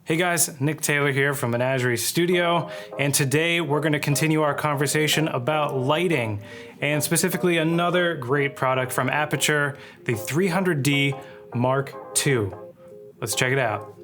Hey guys, Nick Taylor here from Menagerie Studio, and today we're going to continue our conversation about lighting, and specifically another great product from Aputure, the 300D Mark II. Let's check it out.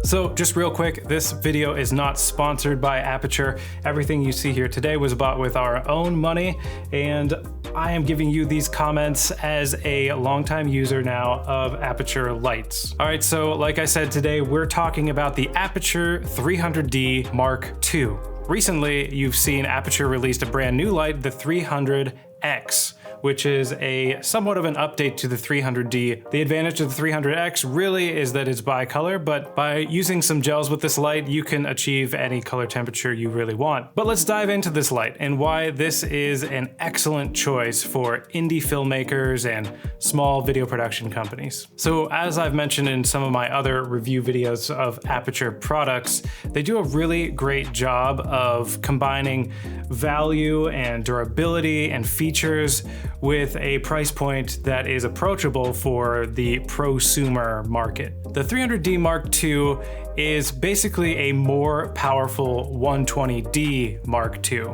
So just real quick, this video is not sponsored by Aputure. Everything you see here today was bought with our own money, and I am giving you these comments as a longtime user now of Aputure lights. All right, so like I said, today we're talking about the Aputure 300D Mark II. Recently, you've seen Aputure released a brand new light, the 300X, which is a somewhat of an update to the 300D. The advantage of the 300X really is that it's bicolor, but by using some gels with this light, you can achieve any color temperature you really want. But let's dive into this light and why this is an excellent choice for indie filmmakers and small video production companies. So as I've mentioned in some of my other review videos of Aputure products, they do a really great job of combining value and durability and features with a price point that is approachable for the prosumer market. The 300D Mark II is basically a more powerful 120D Mark II.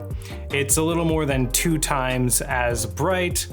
It's a little more than 2 times as bright,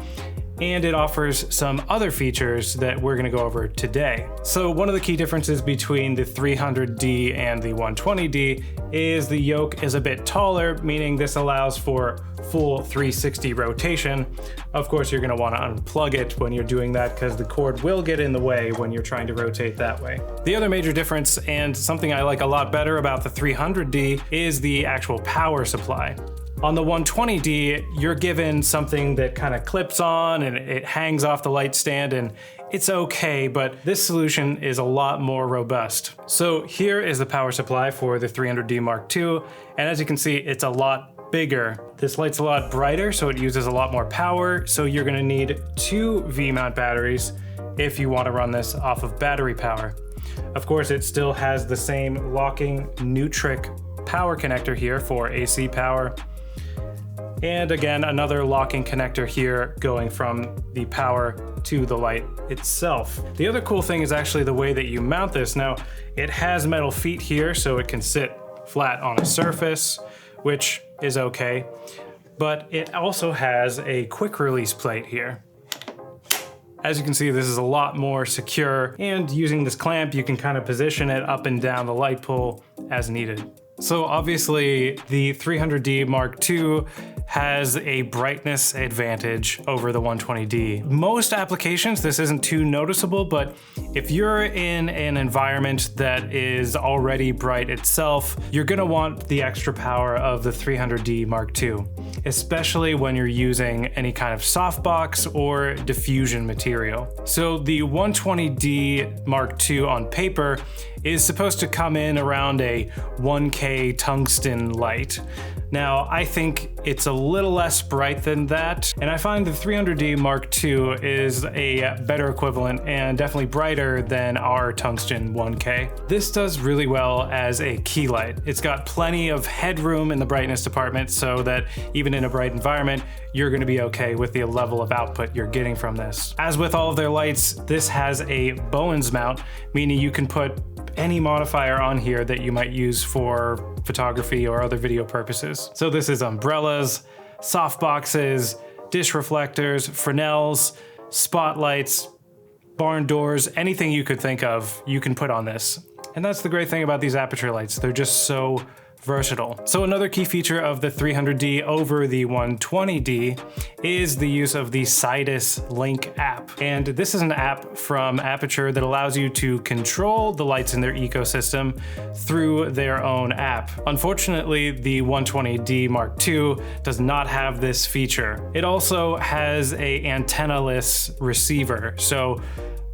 and it offers some other features that we're going to go over today. So one of the key differences between the 300D and the 120D is the yoke is a bit taller, meaning this allows for full 360 rotation. Of course, you're going to want to unplug it when you're doing that because the cord will get in the way when you're trying to rotate that way. The other major difference, and something I like a lot better about the 300D, is the actual power supply. On the 120D, you're given something that kind of clips on and it hangs off the light stand, and it's okay, but this solution is a lot more robust. So here is the power supply for the 300D Mark II, and as you can see, it's a lot bigger. This light's a lot brighter, so it uses a lot more power, so you're gonna need 2 V-mount batteries if you want to run this off of battery power. Of course, it still has the same locking Nutric power connector here for AC power. And again, another locking connector here going from the power to the light itself. The other cool thing is actually the way that you mount this. Now, it has metal feet here, so it can sit flat on a surface, which is okay. But it also has a quick release plate here. As you can see, this is a lot more secure, and using this clamp, you can kind of position it up and down the light pole as needed. So obviously, the 300D Mark II has a brightness advantage over the 120D. Most applications, this isn't too noticeable, but if you're in an environment that is already bright itself, you're gonna want the extra power of the 300D Mark II, especially when you're using any kind of softbox or diffusion material. So the 120D Mark II on paper is supposed to come in around a 1K tungsten light. Now, I think it's a little less bright than that, and I find the 300D Mark II is a better equivalent and definitely brighter than our tungsten 1K. This does really well as a key light. It's got plenty of headroom in the brightness department so that even in a bright environment, you're going to be okay with the level of output you're getting from this. As with all of their lights, this has a Bowens mount, meaning you can put any modifier on here that you might use for photography or other video purposes. So this is umbrellas, softboxes, dish reflectors, Fresnels, spotlights, barn doors, anything you could think of, you can put on this. And that's the great thing about these Aputure lights. They're just so versatile. So another key feature of the 300D over the 120D is the use of the Sidus Link app. And this is an app from Aputure that allows you to control the lights in their ecosystem through their own app. Unfortunately, the 120D Mark II does not have this feature. It also has a antenna-less receiver. So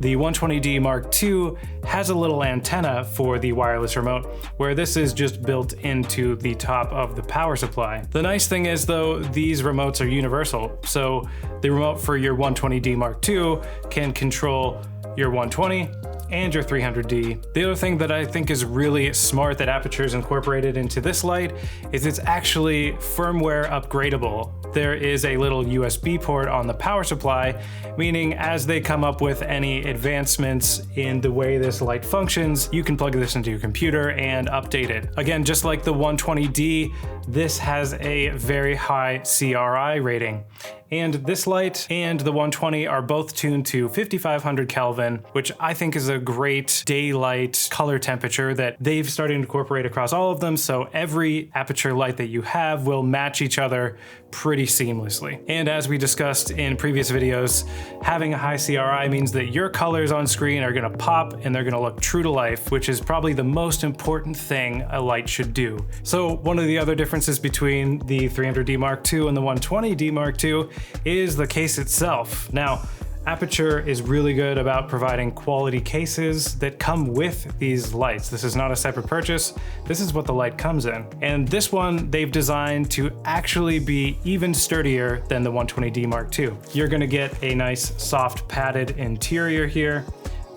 the 120D Mark II has a little antenna for the wireless remote, where this is just built into the top of the power supply. The nice thing is though, these remotes are universal. So the remote for your 120D Mark II can control your 120 and your 300D. The other thing that I think is really smart that Aputure's incorporated into this light is it's actually firmware upgradable. there is a little USB port on the power supply, meaning as they come up with any advancements in the way this light functions, you can plug this into your computer and update it. Again, just like the 120D, this has a very high CRI rating. And this light and the 120 are both tuned to 5500 Kelvin, which I think is a great daylight color temperature that they've started to incorporate across all of them, so every Aputure light that you have will match each other pretty seamlessly. And as we discussed in previous videos, having a high CRI means that your colors on screen are gonna pop and they're gonna look true to life, which is probably the most important thing a light should do. So one of the other differences between the 300D Mark II and the 120D Mark II is the case itself. Now, Aputure is really good about providing quality cases that come with these lights. This is not a separate purchase. This is what the light comes in. And this one they've designed to actually be even sturdier than the 120D Mark II. You're gonna get a nice soft padded interior here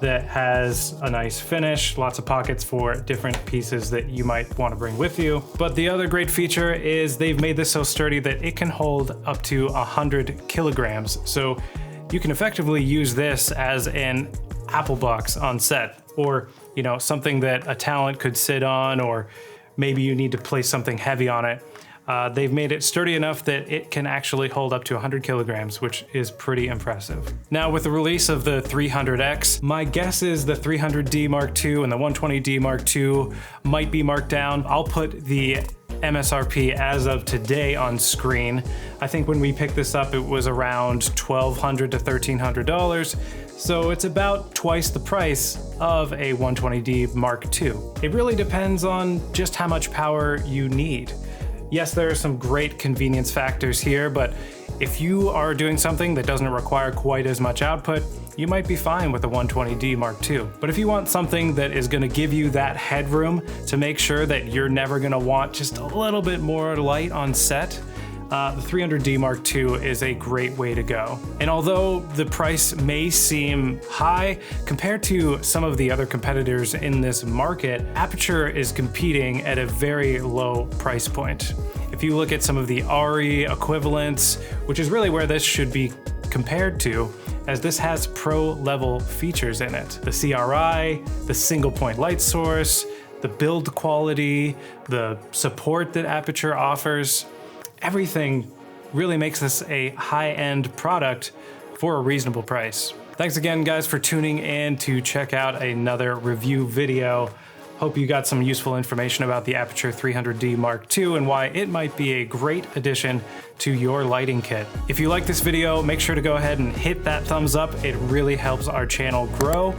that has a nice finish, lots of pockets for different pieces that you might want to bring with you. But the other great feature is they've made this so sturdy that it can hold up to 100 kilograms. So you can effectively use this as an Apple box on set, or something that a talent could sit on, or maybe you need to place something heavy on it. They've made it sturdy enough that it can actually hold up to 100 kilograms, which is pretty impressive. Now, with the release of the 300X, my guess is the 300D Mark II and the 120D Mark II might be marked down. I'll put the MSRP as of today on screen. I think when we picked this up, it was around $1,200 to $1,300. So it's about twice the price of a 120D Mark II. It really depends on just how much power you need. Yes, there are some great convenience factors here, but if you are doing something that doesn't require quite as much output, you might be fine with a 120D Mark II. But if you want something that is gonna give you that headroom to make sure that you're never gonna want just a little bit more light on set, the 300D Mark II is a great way to go. And although the price may seem high compared to some of the other competitors in this market, Aputure is competing at a very low price point. If you look at some of the ARRI equivalents, which is really where this should be compared to, as this has pro level features in it. The CRI, the single point light source, the build quality, the support that Aputure offers, everything really makes this a high-end product for a reasonable price. Thanks again, guys, for tuning in to check out another review video. Hope you got some useful information about the Aputure 300D Mark II and why it might be a great addition to your lighting kit. If you like this video, make sure to go ahead and hit that thumbs up. It really helps our channel grow.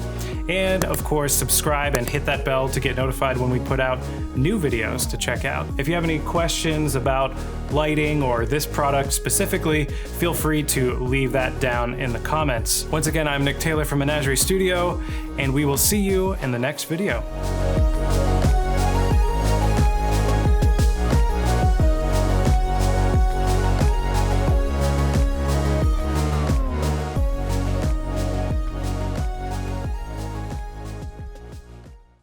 And of course, subscribe and hit that bell to get notified when we put out new videos to check out. If you have any questions about lighting or this product specifically, feel free to leave that down in the comments. Once again, I'm Nick Taylor from Menagerie Studio, and we will see you in the next video.